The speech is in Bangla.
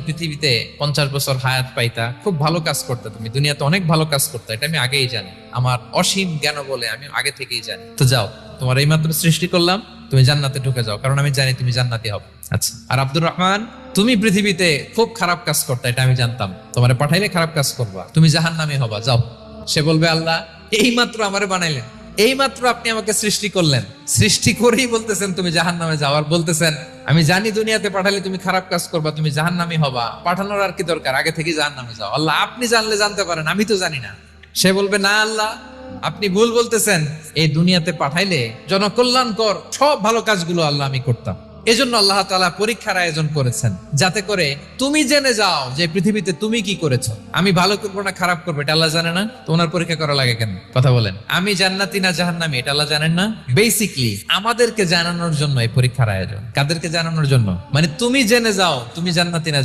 পৃথিবীতে 50 বছর হায়াত পাইতা, খুব ভালো কাজ করতে, তুমি দুনিয়াতে অনেক ভালো কাজ করতে, এটা আমি আগেই জানি, আমার অসীম জ্ঞান বলে আমি আগে থেকেই জানি। তো যাও, তোমার এইমাত্র সৃষ্টি করলাম, তুমি জান্নাতে ঢুকে যাও, কারণ আমি জানি তুমি জান্নাতি হবে। আচ্ছা, আর আব্দুর রহমান, তুমি পৃথিবীতে খুব খারাপ কাজ করতে, এটা আমি জানতাম, তোমারে পাঠাইলে খারাপ কাজ করবা, তুমি জাহান্নামী হবা, যাও। সে বলবে, আল্লাহ এইমাত্র আমারে বানাইলেন, এইমাত্র আপনি আমাকে সৃষ্টি করলেন, সৃষ্টি করেই বলতেছেন তুমি জাহান্নামে যাও, আর বলতেছেন আমি জানি দুনিয়াতে পাঠালে তুমি খারাপ কাজ করবা, তুমি জাহান্নামী হবা, পাঠানোর আর কি দরকার, আগে থেকে জাহান্নামে যাও। আল্লাহ আপনি জানলে জানতে পারেন, আমি তো জানি না। সে বলবে, না আল্লাহ, আপনি ভুল বলতেছেন, এই দুনিয়াতে পাঠাইলে জনকল্যাণকর সব ভালো কাজগুলো আল্লাহ আমি করতাম। এজন্য আল্লাহ তাআলা পরীক্ষার আয়োজন করেছেন, যাতে করে তুমি জেনে যাও যে পৃথিবীতে তুমি কি করেছো। আমি ভালো করবো না খারাপ করবো এটা আল্লাহ জানে না, তো ওনার পরীক্ষা করা লাগে কেন? কথা বলেন। আমি জান্নাতি না জাহান্নামী এটা আল্লাহ জানেন না? বেসিকলি আমাদেরকে জানানোর জন্য এই পরীক্ষার আয়োজন। কাদেরকে জানানোর জন্য? মানে তুমি জেনে যাও তুমি জান্নাতি না